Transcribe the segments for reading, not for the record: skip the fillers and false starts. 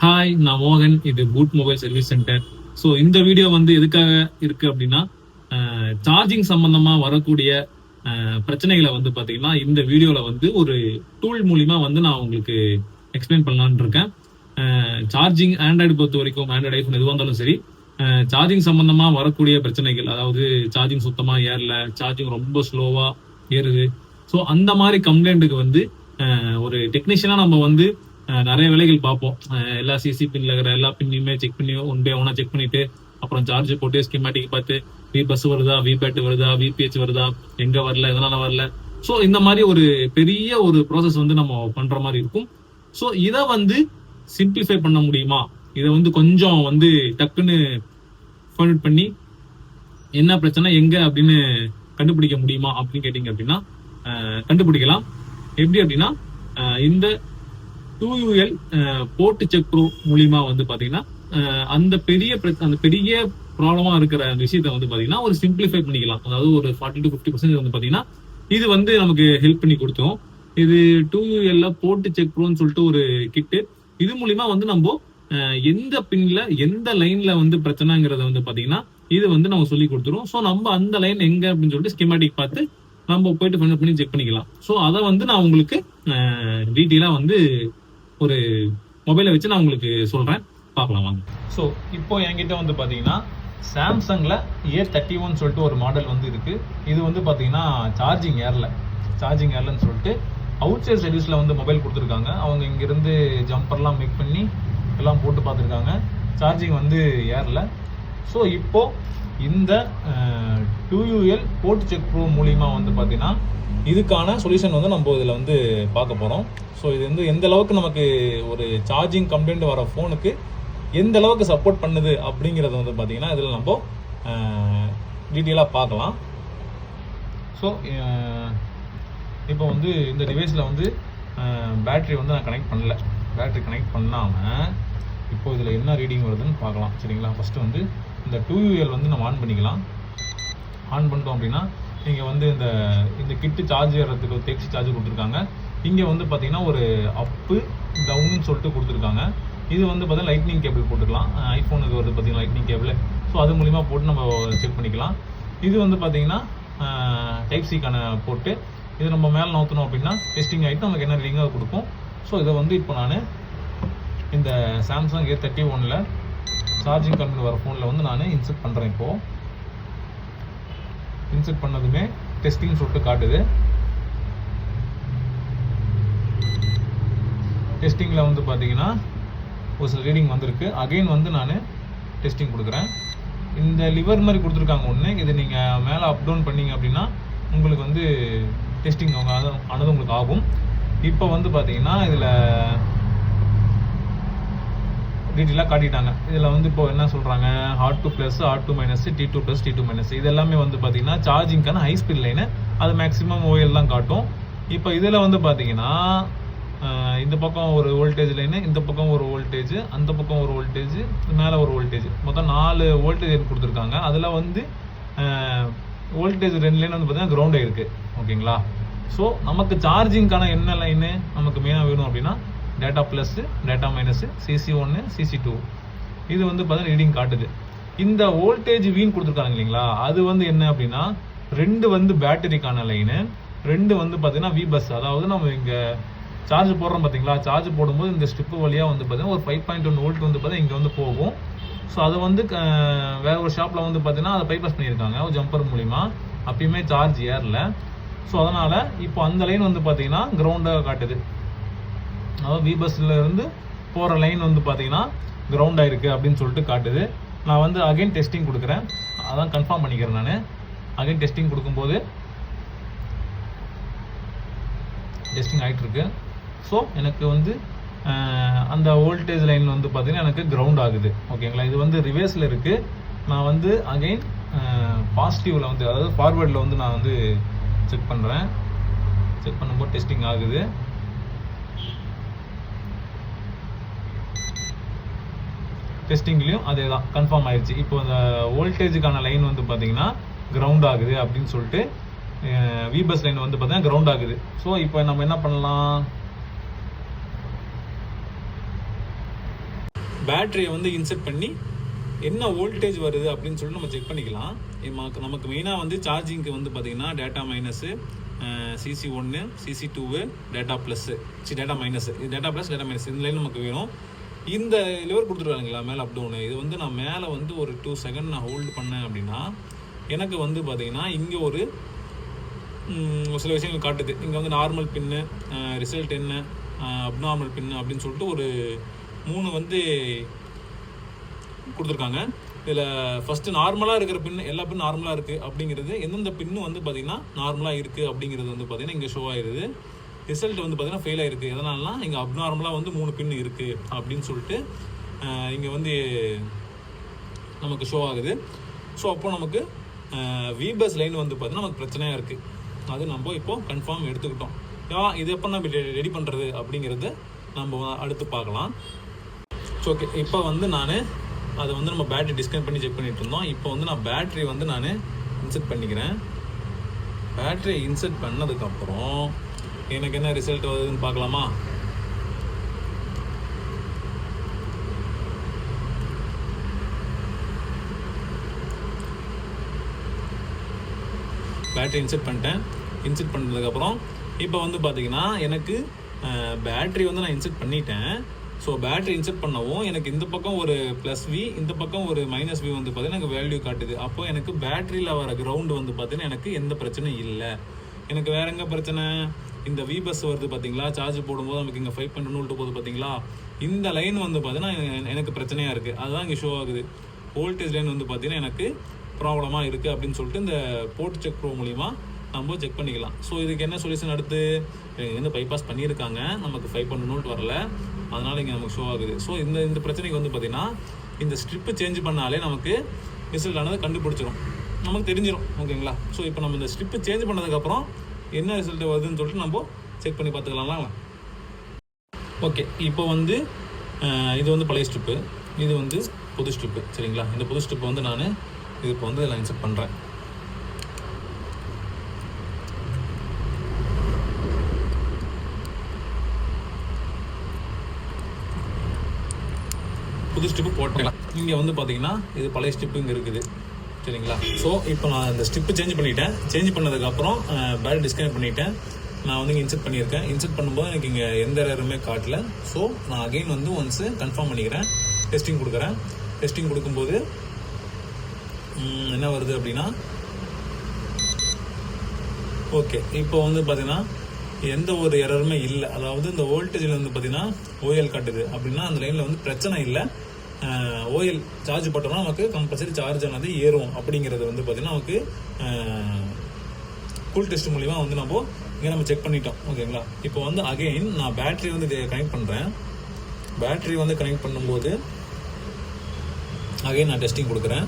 Hi, நான் மோகன். இது boot mobile service centre. So இந்த வீடியோ வந்து எதுக்காக இருக்கு அப்படின்னா, சார்ஜிங் சம்பந்தமா வரக்கூடிய பிரச்சனைகளை வந்து பாத்தீங்கன்னா இந்த வீடியோல வந்து ஒரு டூல் மூலியமா வந்து நான் உங்களுக்கு எக்ஸ்பிளைன் பண்ணலான்னு இருக்கேன். சார்ஜிங் ஆண்ட்ராய்டு பொறுத்த வரைக்கும், ஆண்ட்ராய்டு ஐஃபோன் எதுவாக இருந்தாலும் சரி, சார்ஜிங் சம்பந்தமா வரக்கூடிய பிரச்சனைகள், அதாவது சார்ஜிங் சுத்தமா ஏறல, சார்ஜிங் ரொம்ப ஸ்லோவா ஏறுது. ஸோ அந்த மாதிரி கம்ப்ளைண்ட்டுக்கு வந்து ஒரு டெக்னீஷியனா நம்ம வந்து நிறைய வேலைகள் பார்ப்போம். எல்லா சிசி பின்ல இருக்கிற எல்லா பின்னையுமே செக் பண்ணி ஒன் பை ஒன்னா செக் பண்ணிட்டு, அப்புறம் சார்ஜ் போட்டு ஸ்கீமேட்டிக் பார்த்து வி பஸ் வருதா, வி பேட் வருதா, விபிஹெச் வருதா, எங்க வரல, எதனால வரல. ஸோ இந்த மாதிரி ஒரு பெரிய ஒரு ப்ராசஸ் வந்து நம்ம பண்ற மாதிரி இருக்கும். ஸோ இதை வந்து சிம்பிளிஃபை பண்ண முடியுமா, இதை வந்து கொஞ்சம் வந்து டக்குன்னு ஃபைண்ட் அவுட் பண்ணி என்ன பிரச்சனை எங்க அப்படின்னு கண்டுபிடிக்க முடியுமா அப்படின்னு கேட்டீங்க அப்படின்னா கண்டுபிடிக்கலாம். எப்படி அப்படின்னா, இந்த 2UL போர்ட் செக் ப்ரோ மூலியமா வந்து பாத்தீங்கன்னா அந்த பெரிய ப்ராப்ளமா இருக்கிற அந்த விஷயத்த வந்து பாத்தீங்கன்னா ஒரு சிம்பிளிஃபை பண்ணிக்கலாம். அதாவது ஒரு 40 to 50% வந்து பாத்தீங்கன்னா இது வந்து நமக்கு ஹெல்ப் பண்ணி கொடுத்தோம். இது 2UL போர்ட் செக் ப்ரோன்னு சொல்லிட்டு ஒரு கிட்டு. இது மூலியமா வந்து நம்ம எந்த பின்ல எந்த லைன்ல வந்து பிரச்சனைங்கிறத வந்து பாத்தீங்கன்னா இது வந்து நம்ம சொல்லி கொடுத்துரும். ஸோ நம்ம அந்த லைன் எங்க அப்படின்னு சொல்லிட்டு ஸ்கீமேட்டிக் பார்த்து நம்ம போயிட்டு பண்ணி செக் பண்ணிக்கலாம். ஸோ அதை வந்து நான் உங்களுக்கு டீட்டெயிலா வந்து ஒரு மொபைலை வச்சு நான் உங்களுக்கு சொல்றேன், பார்க்கலாம் வாங்க. ஸோ இப்போ என்கிட்ட வந்து பாத்தீங்கன்னா சாம்சங்ல A31 சொல்லிட்டு ஒரு மாடல் வந்து இருக்கு. இது வந்து பாத்தீங்கன்னா சார்ஜிங் ஏர்லன்னு சொல்லிட்டு அவுட் சைட் சர்வீஸ்ல வந்து மொபைல் கொடுத்துருக்காங்க. அவங்க இங்கிருந்து ஜம்பர்லாம் மேக் பண்ணி எல்லாம் போட்டு பார்த்துருக்காங்க. சார்ஜிங் வந்து ஏர்ல. ஸோ இப்போ இந்த 2UL போர்ட் செக் ப்ரோ மூலியமா வந்து பாத்தீங்கன்னா இதுக்கான சொல்யூஷன் வந்து நம்ம இதில் வந்து பார்க்க போகிறோம். ஸோ இது வந்து எந்த அளவுக்கு நமக்கு ஒரு சார்ஜிங் கம்ப்ளைண்ட் வர ஃபோனுக்கு எந்த அளவுக்கு சப்போர்ட் பண்ணுது அப்படிங்கிறத வந்து பார்த்தீங்கன்னா இதில் நம்ம டீட்டெயிலாக பார்க்கலாம். ஸோ இப்போ வந்து இந்த டிவைஸில் வந்து பேட்ரி வந்து நான் கனெக்ட் பண்ணல. பேட்ரி கனெக்ட் பண்ணாமல் இப்போ இதில் என்ன ரீடிங் வருதுன்னு பார்க்கலாம். சரிங்களா? ஃபஸ்ட்டு வந்து இந்த 2UL வந்து நம்ம ஆன் பண்ணிக்கலாம். ஆன் பண்ணிட்டோம் அப்படின்னா நீங்கள் வந்து இந்த கிட்டு சார்ஜ் ஏறதுக்கு ஒரு டெக்ஸ்ட் சார்ஜ் கொடுத்துருக்காங்க. இங்கே வந்து பார்த்தீங்கன்னா ஒரு அப்பு டவுன்னு சொல்லிட்டு கொடுத்துருக்காங்க. இது வந்து பார்த்தீங்கன்னா லைட்னிங் கேபிள் போட்டுக்கலாம். ஐஃபோனுக்கு வருது பார்த்தீங்கன்னா லைட்னிங் கேபிள். ஸோ அது மூலிமா போட்டு நம்ம செக் பண்ணிக்கலாம். இது வந்து பார்த்தீங்கன்னா டைப் சிக்கான போட்டு இது நம்ம மேலே நோத்தணும் அப்படின்னா டெஸ்டிங் ஆகிட்டு நமக்கு என்ன ரீடிங்காக கொடுக்கும். ஸோ இதை வந்து இப்போ நான் இந்த சாம்சங் A31 சார்ஜிங் கம்பெனி வர ஃபோனில் வந்து நான் இன்செர்ட் பண்ணுறேன். இப்போது இன்செர்ட் பண்ணதுமே டெஸ்டிங் சொல்லிட்டு காட்டுது. டெஸ்டிங்கில் வந்து பார்த்தீங்கன்னா ஒரு சில ரீடிங் வந்திருக்கு. அகைன் வந்து நான் டெஸ்டிங் கொடுக்குறேன். இந்த லிவர் மாதிரி கொடுத்துருக்காங்க ஒன்று. இது நீங்கள் மேலே அப் டவுன் பண்ணிங்க அப்படின்னா உங்களுக்கு வந்து டெஸ்டிங் ஆனது உங்களுக்கு ஆகும். இப்போ வந்து பார்த்தீங்கன்னா இதில் டீட்டெயிலாக காட்டிட்டாங்க. இதில் வந்து இப்போ என்ன சொல்கிறாங்க, R2 +, R2 - T2 +, T2 - இது எல்லாமே வந்து பார்த்தீங்கன்னா சார்ஜிங்கான ஹை ஸ்பீட் லைனு. அது மேக்ஸிமம் OL தான் காட்டும். இப்போ இதில் வந்து பார்த்தீங்கன்னா இந்த பக்கம் ஒரு வோல்டேஜ் லைனு, இந்த பக்கம் ஒரு வோல்டேஜ், அந்த பக்கம் ஒரு வோல்டேஜ், மேலே ஒரு வோல்டேஜ், மொத்தம் 4 வோல்டேஜ் லைன் கொடுத்துருக்காங்க. அதில் வந்து வோல்டேஜ் 2 லைன் வந்து பார்த்தீங்கன்னா கிரவுண்ட் ஆகிருக்கு. ஓகேங்களா? ஸோ நமக்கு சார்ஜிங்கான என்ன லைனு நமக்கு மெயினாக வேணும் அப்படின்னா data plus, data minus, CC1, CC2 இது வந்து பார்த்தீங்கன்னா ரீடிங் காட்டுது. இந்த வோல்டேஜ் வீன் கொடுத்துருக்காங்க இல்லைங்களா, அது வந்து என்ன அப்படின்னா 2 வந்து பேட்டரிக்கான லைனு, 2 வந்து பார்த்தீங்கன்னா வி பஸ். அதாவது நம்ம இங்கே சார்ஜ் போடுறோம் பார்த்தீங்களா, சார்ஜ் போடும்போது இந்த ஸ்ட்ரிப்பு வழியாக வந்து பார்த்தீங்கன்னா ஒரு 5.1 வோல்ட் வந்து பார்த்தீங்கன்னா இங்கே வந்து போகும். ஸோ அதை வந்து வேற ஒரு ஷாப்பில் வந்து பார்த்தீங்கன்னா அதை பைபாஸ் பண்ணியிருக்காங்க ஒரு ஜம்பர் மூலிமா. அப்பயுமே சார்ஜ் ஏறல. ஸோ அதனால் இப்போ அந்த லைன் வந்து பார்த்தீங்கன்னா கிரவுண்டாக காட்டுது. அதாவது வி பஸ்ல இருந்து போகிற லைன் வந்து பார்த்தீங்கன்னா கிரவுண்ட் ஆயிருக்கு அப்படின்னு சொல்லிட்டு காட்டுது. நான் வந்து அகைன் டெஸ்டிங் கொடுக்குறேன். அதான் கன்ஃபார்ம் பண்ணிக்கிறேன். நான் அகைன் டெஸ்டிங் கொடுக்கும்போது டெஸ்டிங் ஆகிட்டு இருக்கு. ஸோ எனக்கு வந்து அந்த வோல்டேஜ் லைன் வந்து பார்த்தீங்கன்னா எனக்கு கிரவுண்ட் ஆகுது. ஓகேங்களா? இது வந்து ரிவர்ஸில் இருக்குது. நான் வந்து அகைன் பாசிட்டிவில் வந்து, அதாவது ஃபார்வேர்டில் வந்து நான் வந்து செக் பண்ணுறேன். செக் பண்ணும்போது டெஸ்டிங் ஆகுது. டெஸ்டிங்லேயும் அதே தான் கன்ஃபார்ம் ஆயிடுச்சு. இப்போ அந்த வோல்டேஜுக்கான லைன் வந்து பார்த்தீங்கன்னா கிரவுண்ட் ஆகுது அப்படின்னு சொல்லிட்டு வி பஸ் லைன் வந்து பார்த்தீங்கன்னா கிரவுண்ட் ஆகுது. ஸோ இப்போ நம்ம என்ன பண்ணலாம், பேட்டரியை வந்து இன்செர்ட் பண்ணி என்ன வோல்டேஜ் வருது அப்படின்னு சொல்லிட்டு நம்ம செக் பண்ணிக்கலாம். நமக்கு மெயினாக வந்து சார்ஜிங்க்கு வந்து பார்த்தீங்கன்னா data minus, CC1, CC2, data plus, data minus, இது டேட்டா ப்ளஸ் டேட்டா மைனஸ் இந்த லைன் நமக்கு வேணும். இந்த லிவர் கொடுத்துருவாங்களா மேலே அப் டவுனு, இது வந்து நான் மேலே வந்து ஒரு 2 செகண்ட் நான் ஹோல்டு பண்ணேன் அப்படின்னா எனக்கு வந்து பார்த்தீங்கன்னா இங்கே ஒரு சில விஷயங்கள் காட்டுது. இங்கே வந்து நார்மல் பின்னு, ரிசல்ட் என்ன, அப்நார்மல் பின்னு அப்படின்னு சொல்லிட்டு ஒரு 3 வந்து கொடுத்துருக்காங்க. இதில் ஃபஸ்ட்டு நார்மலாக இருக்கிற பின்னு, எல்லா பின்னு நார்மலாக இருக்குது அப்படிங்கிறது, எந்தெந்த பின்னு வந்து பார்த்திங்கன்னா நார்மலாக இருக்குது அப்படிங்கிறது வந்து பார்த்திங்கன்னா இங்கே ஷோ ஆகிடுது. ரிசல்ட் வந்து பார்த்திங்கன்னா ஃபெயில் ஆகிருக்கு. எதனாலனா இங்கே அப்நார்மலாக வந்து 3 பின்னு இருக்குது அப்படின்னு சொல்லிட்டு இங்கே வந்து நமக்கு ஷோ ஆகுது. ஸோ அப்போ நமக்கு விபஸ் லைன் வந்து பார்த்திங்கன்னா நமக்கு பிரச்சனையாக இருக்குது. அது நம்ம இப்போது கன்ஃபார்ம் எடுத்துக்கிட்டோம். இது எப்போ நம்ம ரெடி பண்ணுறது அப்படிங்கிறது நம்ம அடுத்து பார்க்கலாம். ஸோ ஓகே, இப்போ வந்து நான் அதை வந்து நம்ம பேட்டரி டிஸ்கனெக்ட் பண்ணி செக் பண்ணிட்டு இருந்தோம். இப்போ வந்து நான் பேட்டரி வந்து நான் இன்செர்ட் பண்ணிக்கிறேன். பேட்டரி இன்செர்ட் பண்ணதுக்கப்புறம் எனக்கு என்ன ரிசல்ட் வருதுன்னு பார்க்கலாமா? பேட்டரி இன்செர்ட் பண்ணிட்டேன். இன்செர்ட் பண்ணதுக்கப்புறம் இப்போ வந்து பார்த்தீங்கன்னா எனக்கு பேட்டரி வந்து நான் இன்செர்ட் பண்ணிட்டேன். ஸோ பேட்டரி இன்செர்ட் பண்ணவும் எனக்கு இந்த பக்கம் ஒரு +V, இந்த பக்கம் ஒரு -V வந்து பார்த்தீங்கன்னா எனக்கு வேல்யூ காட்டுது. அப்போ எனக்கு பேட்டரியில் வர கிரவுண்டு வந்து பார்த்தீங்கன்னா எனக்கு எந்த பிரச்சனையும் இல்லை. எனக்கு வேற எங்கே பிரச்சனை, இந்த விபஸ் வருது பார்த்தீங்களா, சார்ஜ் போடும்போது நமக்கு இங்கே 5.1 வோல்ட் போகுது பார்த்தீங்களா, இந்த லைன் வந்து பார்த்தீங்கன்னா எனக்கு பிரச்சனையாக இருக்குது. அதுதான் இங்கே ஷோ ஆகுது. வோல்டேஜ் லைன் வந்து பார்த்தீங்கன்னா எனக்கு ப்ராப்ளமாக இருக்குது அப்படின்னு சொல்லிட்டு இந்த போர்ட் செக் ப்ரோ மூலிமா நம்ம செக் பண்ணிக்கலாம். ஸோ இதுக்கு என்ன சொல்யூஷன், அடுத்து வந்து பைபாஸ் பண்ணியிருக்காங்க, நமக்கு 5.1 வோல்ட் வரல, அதனால் இங்கே நமக்கு ஷோ ஆகுது. ஸோ இந்த பிரச்சனைக்கு வந்து பார்த்திங்கன்னா இந்த ஸ்ட்ரிப்பு சேஞ்ச் பண்ணாலே நமக்கு ரிசல்ட் ஆனது கண்டுபிடிச்சிடும், நமக்கு தெரிஞ்சிடும். ஓகேங்களா? ஸோ இப்போ நம்ம இந்த ஸ்ட்ரிப்பு சேஞ்ச் பண்ணதுக்கப்புறம் என்ன ரிசல்ட் வருதுன்னு சொல்லிட்டு நம்ம செக் பண்ணி பார்த்துக்கலாம்ல. ஓகே, இப்போ வந்து இது வந்து பழைய ஸ்ட்ரிப்பு, இது வந்து புது ஸ்ட்ரிப்பு. சரிங்களா? இந்த புது ஸ்ட்ரிப்பு வந்து நான் இது இப்போ வந்து இதில் இன்செர்ட் பண்ணுறேன். புது ஸ்ட்ரிப்பு போட்டேன். இங்கே வந்து பார்த்தீங்கன்னா இது பழைய ஸ்ட்ரிப்பு இங்கே இருக்குது. சரிங்களா? ஸோ இப்போ நான் இந்த ஸ்ட்ரிப்பு சேஞ்ச் பண்ணிட்டேன். சேஞ்ச் பண்ணதுக்கப்புறம் பேட்டரி டிஸ்கனெக்ட் பண்ணிவிட்டேன். நான் வந்து இங்கே இன்செர்ட் பண்ணியிருக்கேன். இன்செர்ட் பண்ணும்போது எனக்கு இங்கே எந்த எரருமே காட்டல. ஸோ நான் அகெயின் வந்து ஒன்ஸு கன்ஃபார்ம் பண்ணிக்கிறேன், டெஸ்டிங் கொடுக்குறேன். டெஸ்டிங் கொடுக்கும்போது என்ன வருது அப்படின்னா, ஓகே இப்போ வந்து பார்த்தீங்கன்னா எந்த ஒரு எரருமே இல்லை. அதாவது இந்த வோல்டேஜில் வந்து பார்த்தீங்கன்னா ஓஎல் காட்டுது அப்படின்னா அந்த லைனில் வந்து பிரச்சனை இல்லை. ஓஎல் சார்ஜ் போட்டோம்னா நமக்கு கம்பல்சரி சார்ஜ் ஆனது ஏறும் அப்படிங்கிறது வந்து பார்த்தீங்கன்னா நமக்கு கூல் டெஸ்ட் மூலிமா வந்து நம்ம செக் பண்ணிட்டோம். ஓகேங்களா? இப்போ வந்து அகெயின் நான் பேட்டரி வந்து கனெக்ட் பண்ணுறேன். பேட்டரி வந்து கனெக்ட் பண்ணும்போது அகெயின் நான் டெஸ்டிங் கொடுக்குறேன்.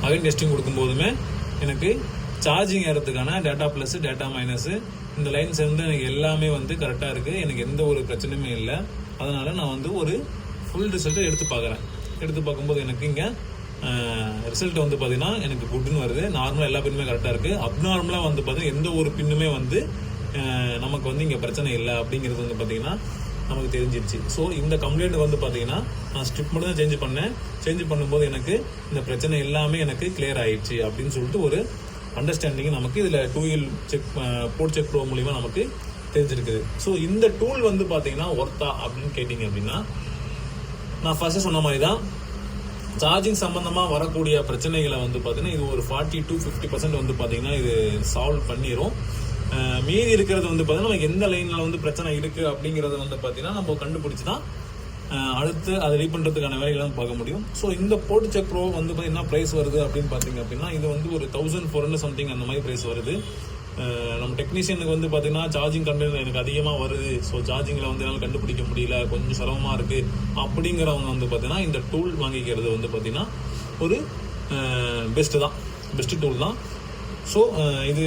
அகைன் டெஸ்டிங் கொடுக்கும்போதுமே எனக்கு சார்ஜிங் ஏறதுக்கான டேட்டா ப்ளஸ் டேட்டா மைனஸு இந்த லைன்ஸ் வந்து எனக்கு எல்லாமே வந்து கரெக்டாக இருக்குது. எனக்கு எந்த ஒரு பிரச்சனையுமே இல்லை. அதனால் நான் வந்து ஒரு ஃபுல் ரிசல்ட்டை எடுத்து பார்க்குறேன். எடுத்து பார்க்கும்போது எனக்கு இங்கே ரிசல்ட் வந்து பார்த்தீங்கன்னா எனக்கு குட்னு வருது. நார்மலாக எல்லா பின்னுமே கரெக்டாக இருக்குது. அப்நார்மலாக வந்து பார்த்தீங்கன்னா எந்த ஒரு பின்னுமே வந்து நமக்கு வந்து இங்கே பிரச்சனை இல்லை அப்படிங்கிறது வந்து பார்த்தீங்கன்னா நமக்கு தெரிஞ்சிருச்சு. ஸோ இந்த கம்ப்ளைண்ட் வந்து பார்த்தீங்கன்னா நான் ஸ்ட்ரிப் மட்டும் தான் சேஞ்ச் பண்ணேன். சேஞ்ச் பண்ணும்போது எனக்கு இந்த பிரச்சனை எல்லாமே எனக்கு கிளியர் ஆயிடுச்சு அப்படின்னு சொல்லிட்டு ஒரு அண்டர்ஸ்டாண்டிங் நமக்கு இதில் 2L check board check bro மூலிமா நமக்கு தெரிஞ்சிருக்குது. ஸோ இந்த டூல் வந்து பார்த்தீங்கன்னா ஒர்த்தா அப்படின்னு கேட்டிங்க அப்படின்னா, நான் ஃபர்ஸ்ட் சொன்ன மாதிரி தான் சார்ஜிங் சம்பந்தமாக வரக்கூடிய பிரச்சனைகளை வந்து பார்த்தீங்கன்னா இது ஒரு 40 to 50% வந்து பார்த்தீங்கன்னா இது சால்வ் பண்ணிடும். மீதி இருக்கிறது வந்து பார்த்தீங்கன்னா நமக்கு எந்த லைனில் வந்து பிரச்சனை இருக்குது அப்படிங்கிறத வந்து பார்த்தீங்கன்னா நம்ம கண்டுபிடிச்சி தான் அடுத்து அதை ரெடி பண்ணுறதுக்கான வேலைகள்லாம் பார்க்க முடியும். ஸோ இந்த போர்ட் செக் ப்ரோ வந்து பார்த்தீங்கன்னா ப்ரைஸ் வருது அப்படின்னு பார்த்தீங்க அப்படின்னா இது வந்து ஒரு 1400 சம்திங் அந்த மாதிரி ப்ரைஸ் வருது. நம்ம டெக்னீஷியனுக்கு வந்து பார்த்தீங்கன்னா சார்ஜிங் கண்டென்ட் எனக்கு அதிகமாக வருது, ஸோ சார்ஜிங்கில் வந்து என்னால் கண்டுபிடிக்க முடியல, கொஞ்சம் சிரமமாக இருக்குது அப்படிங்கிறவங்க வந்து பார்த்தீங்கன்னா இந்த டூல் வாங்கிக்கிறது வந்து பார்த்தீங்கன்னா ஒரு பெஸ்ட்டு டூல் தான். ஸோ இது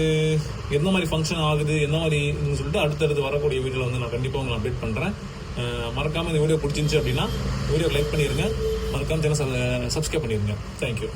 எந்த மாதிரி ஃபங்க்ஷன் ஆகுது என்ன மாதிரி சொல்லிட்டு அடுத்தடுத்து வரக்கூடிய வீடியோவில் வந்து நான் கண்டிப்பாக உங்களை அப்டேட் பண்ணுறேன். மறக்காமல் இந்த வீடியோ பிடிச்சிருந்துச்சு அப்படின்னா வீடியோ லைக் பண்ணிடுங்க, மறக்காமல் சேனல் சப்ஸ்கிரைப் பண்ணிடுங்க. தேங்க்யூ.